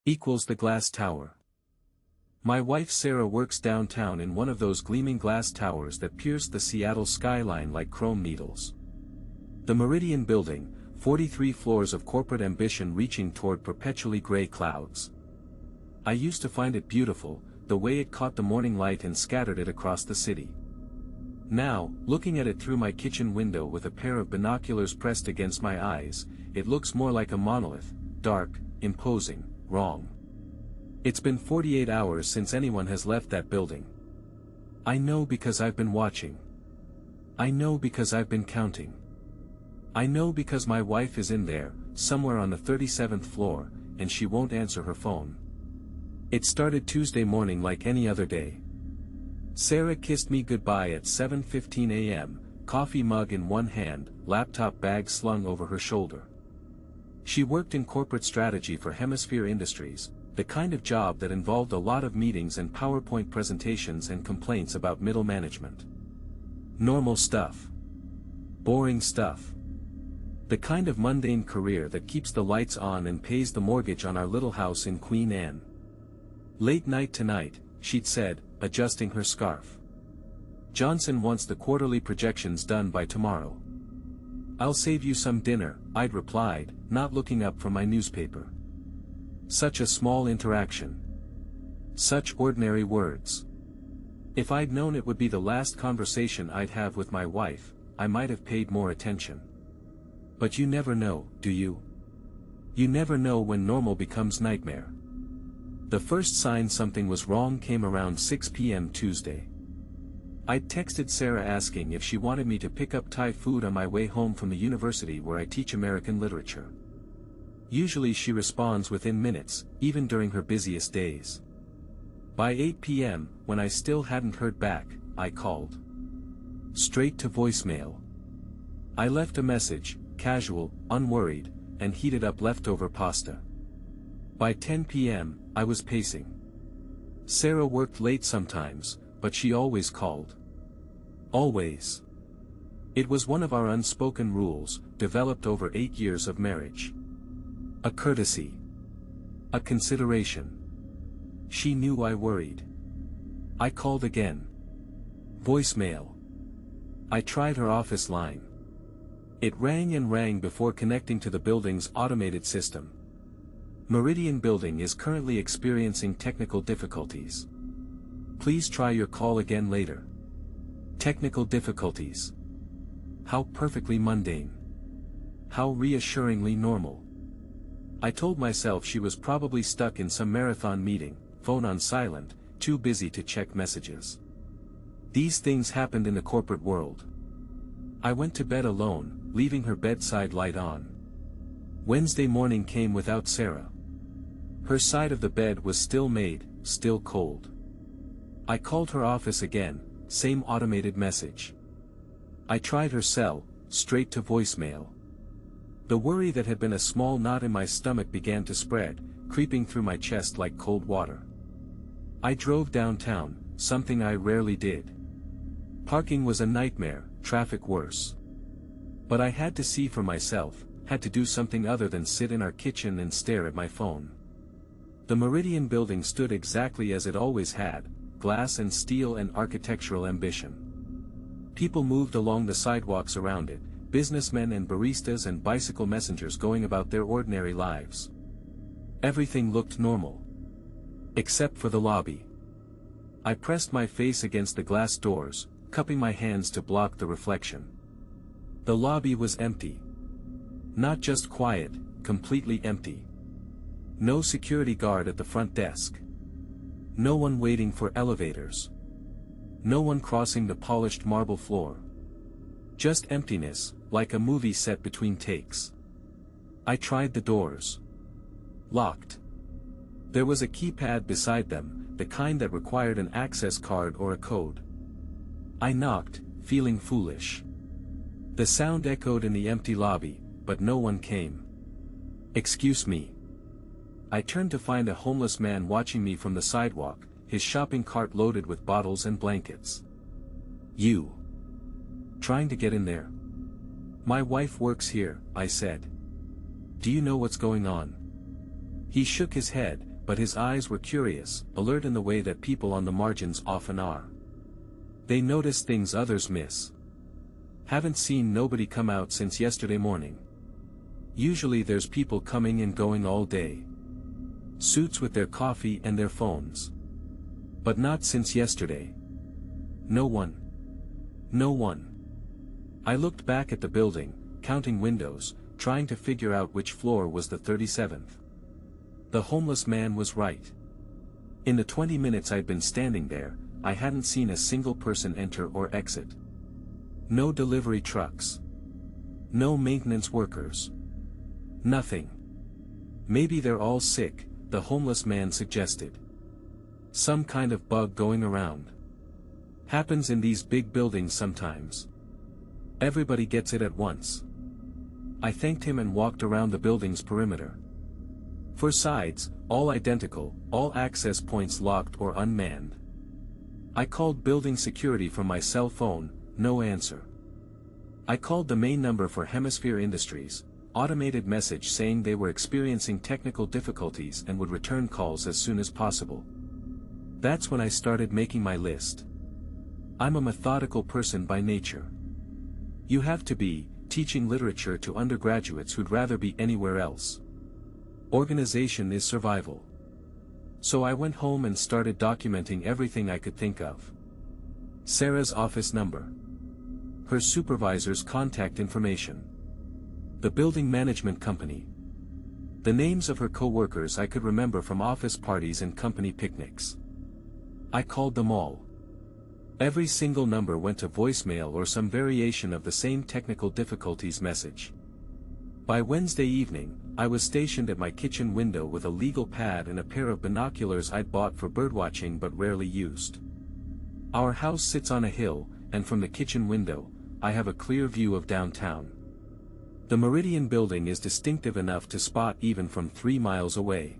equals the glass tower. My wife Sarah works downtown in one of those gleaming glass towers that pierce the Seattle skyline like chrome needles. The Meridian Building, 43 floors of corporate ambition reaching toward perpetually gray clouds. I used to find it beautiful, the way it caught the morning light and scattered it across the city. Now, looking at it through my kitchen window with a pair of binoculars pressed against my eyes, it looks more like a monolith, dark, imposing, wrong. It's been 48 hours since anyone has left that building. I know because I've been watching. I know because I've been counting. I know because my wife is in there, somewhere on the 37th floor, and she won't answer her phone. It started Tuesday morning like any other day. Sarah kissed me goodbye at 7:15 a.m., coffee mug in one hand, laptop bag slung over her shoulder. She worked in corporate strategy for Hemisphere Industries, the kind of job that involved a lot of meetings and PowerPoint presentations and complaints about middle management. Normal stuff. Boring stuff. The kind of mundane career that keeps the lights on and pays the mortgage on our little house in Queen Anne. Late night tonight, she'd said, adjusting her scarf. Johnson wants the quarterly projections done by tomorrow. I'll save you some dinner, I'd replied, not looking up from my newspaper. Such a small interaction. Such ordinary words. If I'd known it would be the last conversation I'd have with my wife, I might have paid more attention. But you never know, do you? You never know when normal becomes nightmare. The first sign something was wrong came around 6 p.m. Tuesday. I'd texted Sarah asking if she wanted me to pick up Thai food on my way home from the university where I teach American literature. Usually she responds within minutes, even during her busiest days. By 8 p.m., when I still hadn't heard back, I called. Straight to voicemail. I left a message, casual, unworried, and heated up leftover pasta. By 10 p.m., I was pacing. Sarah worked late sometimes, but she always called. Always. It was one of our unspoken rules, developed over 8 years of marriage. A courtesy. A consideration. She knew I worried. I called again. Voicemail. I tried her office line. It rang and rang before connecting to the building's automated system. Meridian Building is currently experiencing technical difficulties. Please try your call again later. Technical difficulties. How perfectly mundane. How reassuringly normal. I told myself she was probably stuck in some marathon meeting, phone on silent, too busy to check messages. These things happened in the corporate world. I went to bed alone, leaving her bedside light on. Wednesday morning came without Sarah. Her side of the bed was still made, still cold. I called her office again, same automated message. I tried her cell, straight to voicemail. The worry that had been a small knot in my stomach began to spread, creeping through my chest like cold water. I drove downtown, something I rarely did. Parking was a nightmare, traffic worse. But I had to see for myself, had to do something other than sit in our kitchen and stare at my phone. The Meridian Building stood exactly as it always had, glass and steel and architectural ambition. People moved along the sidewalks around it, businessmen and baristas and bicycle messengers going about their ordinary lives. Everything looked normal. Except for the lobby. I pressed my face against the glass doors, cupping my hands to block the reflection. The lobby was empty. Not just quiet, completely empty. No security guard at the front desk. No one waiting for elevators. No one crossing the polished marble floor. Just emptiness, like a movie set between takes. I tried the doors. Locked. There was a keypad beside them, the kind that required an access card or a code. I knocked, feeling foolish. The sound echoed in the empty lobby, but no one came. Excuse me. I turned to find a homeless man watching me from the sidewalk, his shopping cart loaded with bottles and blankets. You. Trying to get in there? My wife works here, I said. Do you know what's going on? He shook his head, but his eyes were curious, alert in the way that people on the margins often are. They notice things others miss. Haven't seen nobody come out since yesterday morning. Usually there's people coming and going all day. Suits with their coffee and their phones. But not since yesterday. No one. No one. I looked back at the building, counting windows, trying to figure out which floor was the 37th. The homeless man was right. In the 20 minutes I'd been standing there, I hadn't seen a single person enter or exit. No delivery trucks. No maintenance workers. Nothing. Maybe they're all sick, the homeless man suggested. Some kind of bug going around. Happens in these big buildings sometimes. Everybody gets it at once. I thanked him and walked around the building's perimeter. For sides, all identical, all access points locked or unmanned. I called building security from my cell phone, no answer. I called the main number for Hemisphere Industries, automated message saying they were experiencing technical difficulties and would return calls as soon as possible. That's when I started making my list. I'm a methodical person by nature. You have to be, teaching literature to undergraduates who'd rather be anywhere else. Organization is survival. So I went home and started documenting everything I could think of. Sarah's office number. Her supervisor's contact information. The building management company. The names of her co-workers I could remember from office parties and company picnics. I called them all. Every single number went to voicemail or some variation of the same technical difficulties message. By Wednesday evening, I was stationed at my kitchen window with a legal pad and a pair of binoculars I'd bought for birdwatching but rarely used. Our house sits on a hill, and from the kitchen window, I have a clear view of downtown. The Meridian Building is distinctive enough to spot even from 3 miles away.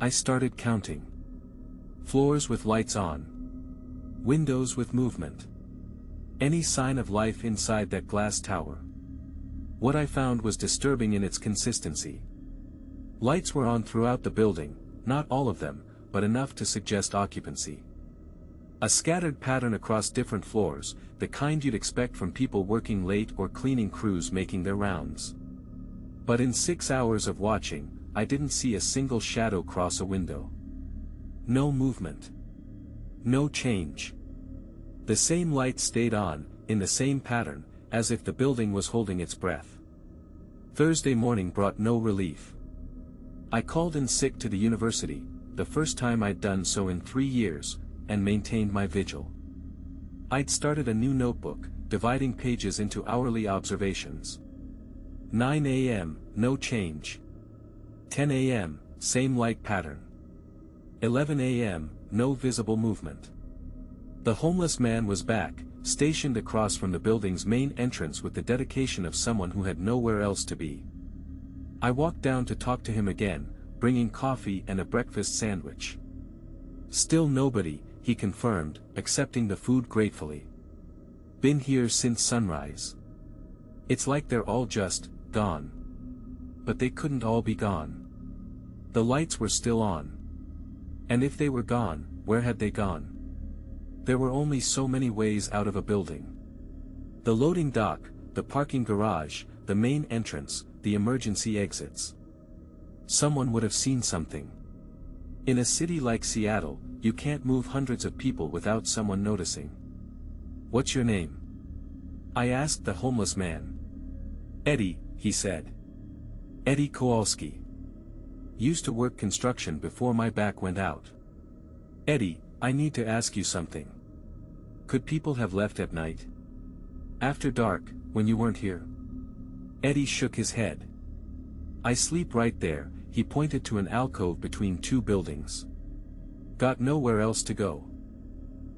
I started counting. Floors with lights on. Windows with movement. Any sign of life inside that glass tower. What I found was disturbing in its consistency. Lights were on throughout the building, not all of them, but enough to suggest occupancy. A scattered pattern across different floors, the kind you'd expect from people working late or cleaning crews making their rounds. But in 6 hours of watching, I didn't see a single shadow cross a window. No movement. No change. The same light stayed on, in the same pattern, as if the building was holding its breath. Thursday morning brought no relief. I called in sick to the university, the first time I'd done so in 3 years, and maintained my vigil. I'd started a new notebook, dividing pages into hourly observations. 9 a.m., no change. 10 a.m., same light pattern. 11 a.m., no visible movement. The homeless man was back, stationed across from the building's main entrance with the dedication of someone who had nowhere else to be. I walked down to talk to him again, bringing coffee and a breakfast sandwich. Still nobody, he confirmed, accepting the food gratefully. Been here since sunrise. It's like they're all just gone. But they couldn't all be gone. The lights were still on. And if they were gone, where had they gone? There were only so many ways out of a building. The loading dock, the parking garage, the main entrance, the emergency exits. Someone would have seen something. In a city like Seattle, you can't move hundreds of people without someone noticing. What's your name? I asked the homeless man. Eddie, he said. Eddie Kowalski. Used to work construction before my back went out. Eddie, I need to ask you something. Could people have left at night? After dark, when you weren't here? Eddie shook his head. I sleep right there, he pointed to an alcove between 2 buildings. Got nowhere else to go.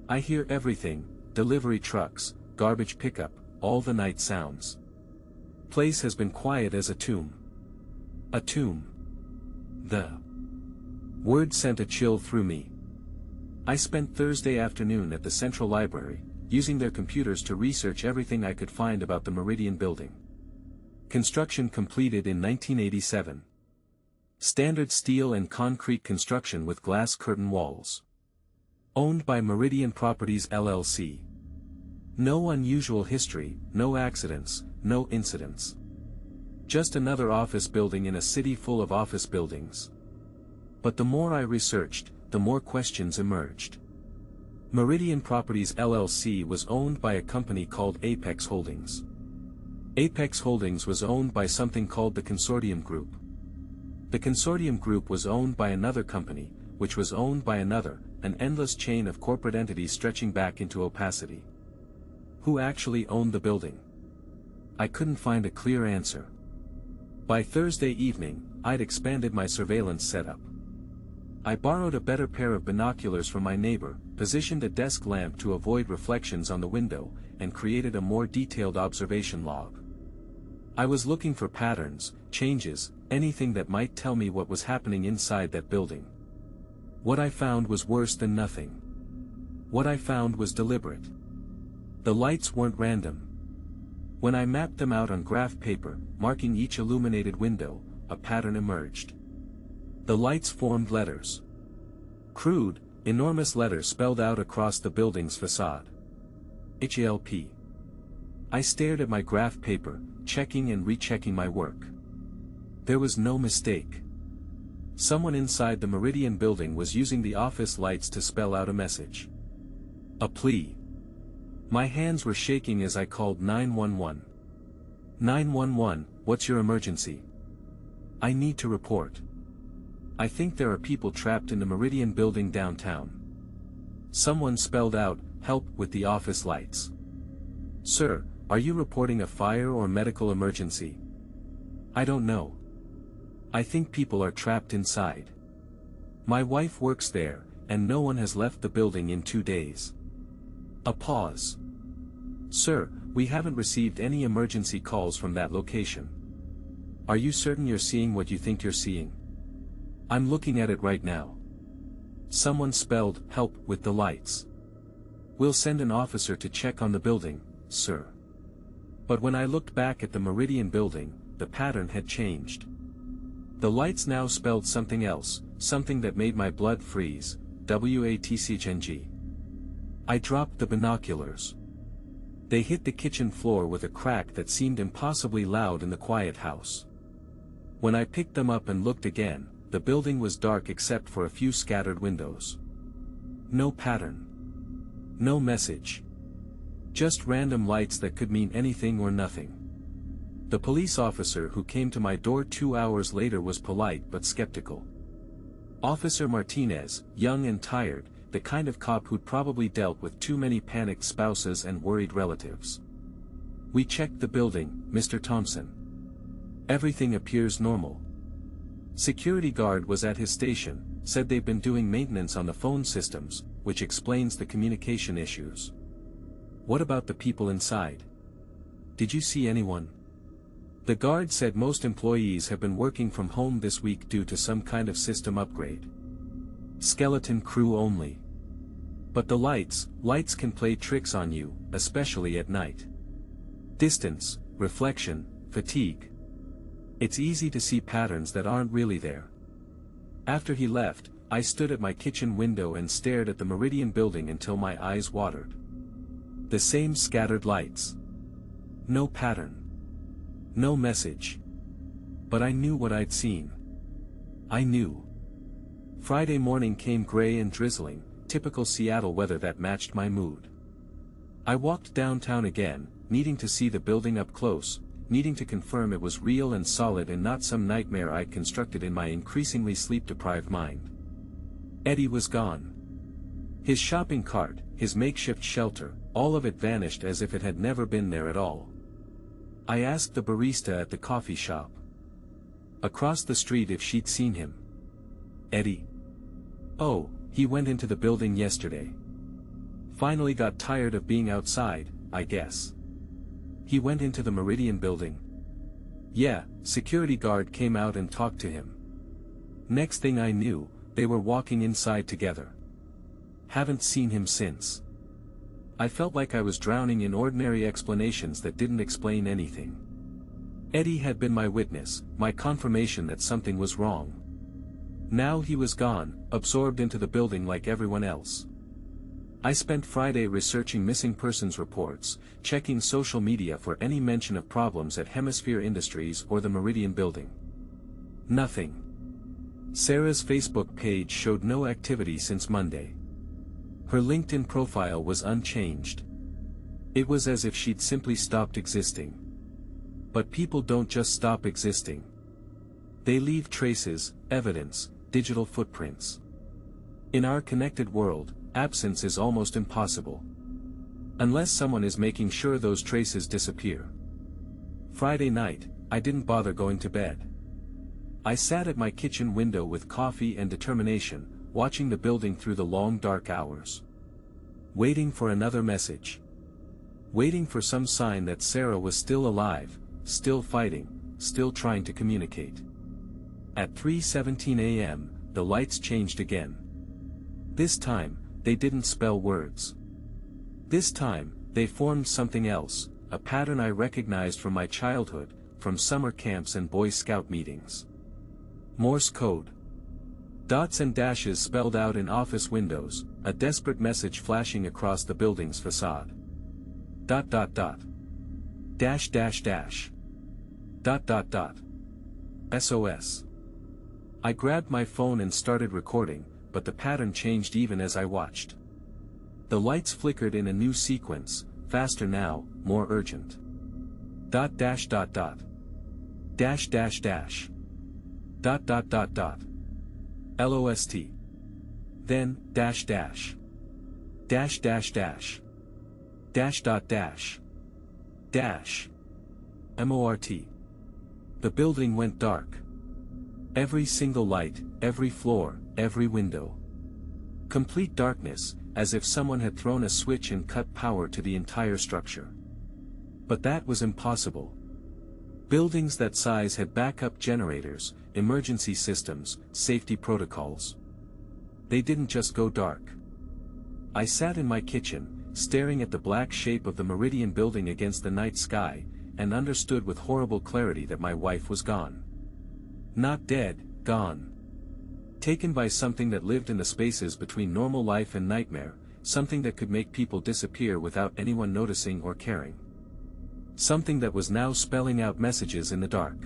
I hear everything, delivery trucks, garbage pickup, all the night sounds. Place has been quiet as a tomb. A tomb. The word sent a chill through me. I spent Thursday afternoon at the Central Library, using their computers to research everything I could find about the Meridian Building. Construction completed in 1987. Standard steel and concrete construction with glass curtain walls. Owned by Meridian Properties LLC. No unusual history, no accidents, no incidents. Just another office building in a city full of office buildings. But the more I researched, the more questions emerged. Meridian Properties LLC was owned by a company called Apex Holdings. Apex Holdings was owned by something called the Consortium Group. The Consortium Group was owned by another company, which was owned by another, an endless chain of corporate entities stretching back into opacity. Who actually owned the building? I couldn't find a clear answer. By Thursday evening, I'd expanded my surveillance setup. I borrowed a better pair of binoculars from my neighbor, positioned a desk lamp to avoid reflections on the window, and created a more detailed observation log. I was looking for patterns, changes, anything that might tell me what was happening inside that building. What I found was worse than nothing. What I found was deliberate. The lights weren't random. When I mapped them out on graph paper, marking each illuminated window, a pattern emerged. The lights formed letters. Crude, enormous letters spelled out across the building's facade. HLP. I stared at my graph paper, checking and rechecking my work. There was no mistake. Someone inside the Meridian Building was using the office lights to spell out a message. A plea. My hands were shaking as I called 911. 911, what's your emergency? I need to report. I think there are people trapped in the Meridian Building downtown. Someone spelled out, help with the office lights. Sir, are you reporting a fire or medical emergency? I don't know. I think people are trapped inside. My wife works there, and no one has left the building in 2 days. A pause. Sir, we haven't received any emergency calls from that location. Are you certain you're seeing what you think you're seeing? I'm looking at it right now. Someone spelled, help with the lights. We'll send an officer to check on the building, sir. But when I looked back at the Meridian Building, the pattern had changed. The lights now spelled something else, something that made my blood freeze, WATCHNG. I dropped the binoculars. They hit the kitchen floor with a crack that seemed impossibly loud in the quiet house. When I picked them up and looked again, the building was dark except for a few scattered windows. No pattern. No message. Just random lights that could mean anything or nothing. The police officer who came to my door 2 hours later was polite but skeptical. Officer Martinez, young and tired, the kind of cop who'd probably dealt with too many panicked spouses and worried relatives. We checked the building, Mr. Thompson. Everything appears normal. Security guard was at his station, said they've been doing maintenance on the phone systems, which explains the communication issues. What about the people inside? Did you see anyone? The guard said most employees have been working from home this week due to some kind of system upgrade. Skeleton crew only. But the lights can play tricks on you, especially at night. Distance, reflection, fatigue. It's easy to see patterns that aren't really there. After he left, I stood at my kitchen window and stared at the Meridian Building until my eyes watered. The same scattered lights. No pattern. No message. But I knew what I'd seen. I knew. Friday morning came gray and drizzling, typical Seattle weather that matched my mood. I walked downtown again, needing to see the building up close, needing to confirm it was real and solid and not some nightmare I'd constructed in my increasingly sleep-deprived mind. Eddie was gone. His shopping cart, his makeshift shelter, all of it vanished as if it had never been there at all. I asked the barista at the coffee shop across the street if she'd seen him. Eddie. Oh, he went into the building yesterday. Finally got tired of being outside, I guess. He went into the Meridian Building. Yeah, security guard came out and talked to him. Next thing I knew, they were walking inside together. Haven't seen him since. I felt like I was drowning in ordinary explanations that didn't explain anything. Eddie had been my witness, my confirmation that something was wrong. Now he was gone, absorbed into the building like everyone else. I spent Friday researching missing persons reports, checking social media for any mention of problems at Hemisphere Industries or the Meridian Building. Nothing. Sarah's Facebook page showed no activity since Monday. Her LinkedIn profile was unchanged. It was as if she'd simply stopped existing. But people don't just stop existing. They leave traces, evidence, digital footprints. In our connected world, absence is almost impossible. Unless someone is making sure those traces disappear. Friday night, I didn't bother going to bed. I sat at my kitchen window with coffee and determination, watching the building through the long dark hours. Waiting for another message. Waiting for some sign that Sarah was still alive, still fighting, still trying to communicate. At 3:17 a.m., the lights changed again. This time, they didn't spell words. This time, they formed something else, a pattern I recognized from my childhood, from summer camps and Boy Scout meetings. Morse code. Dots and dashes spelled out in office windows, a desperate message flashing across the building's facade. ... Dash dash dash. ... SOS. I grabbed my phone and started recording, but the pattern changed even as I watched. The lights flickered in a new sequence, faster now, more urgent. ... Dash dash dash. ... LOST. Then, dash dash. Dash dash dash. Dash dash. Dash. MORT. The building went dark. Every single light, every floor, every window. Complete darkness, as if someone had thrown a switch and cut power to the entire structure. But that was impossible. Buildings that size had backup generators, emergency systems, safety protocols. They didn't just go dark. I sat in my kitchen, staring at the black shape of the Meridian Building against the night sky, and understood with horrible clarity that my wife was gone. Not dead, gone. Taken by something that lived in the spaces between normal life and nightmare, something that could make people disappear without anyone noticing or caring. Something that was now spelling out messages in the dark.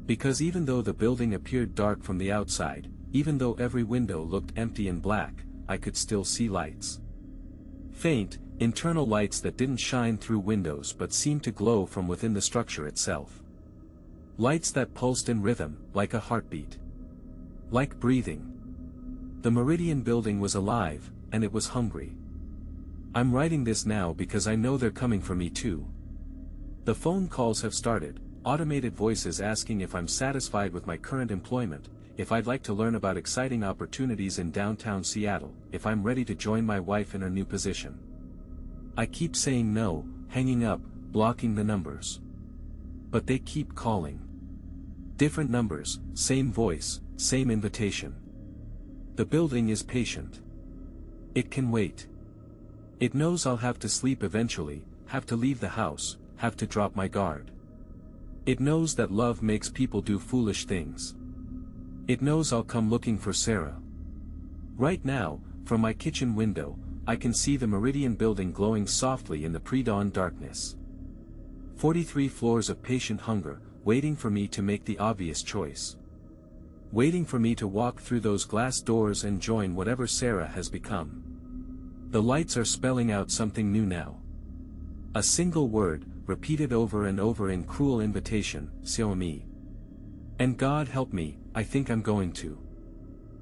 Because even though the building appeared dark from the outside, even though every window looked empty and black, I could still see lights. Faint, internal lights that didn't shine through windows but seemed to glow from within the structure itself. Lights that pulsed in rhythm, like a heartbeat. Like breathing. The Meridian Building was alive, and it was hungry. I'm writing this now because I know they're coming for me too. The phone calls have started, automated voices asking if I'm satisfied with my current employment, if I'd like to learn about exciting opportunities in downtown Seattle, if I'm ready to join my wife in her new position. I keep saying no, hanging up, blocking the numbers. But they keep calling. Different numbers, same voice, same invitation. The building is patient. It can wait. It knows I'll have to sleep eventually, have to leave the house, have to drop my guard. It knows that love makes people do foolish things. It knows I'll come looking for Sarah. Right now, from my kitchen window, I can see the Meridian Building glowing softly in the pre-dawn darkness. 43 floors of patient hunger, waiting for me to make the obvious choice. Waiting for me to walk through those glass doors and join whatever Sarah has become. The lights are spelling out something new now. A single word, repeated over and over in cruel invitation, "Xiaomi." And God help me, I think I'm going to.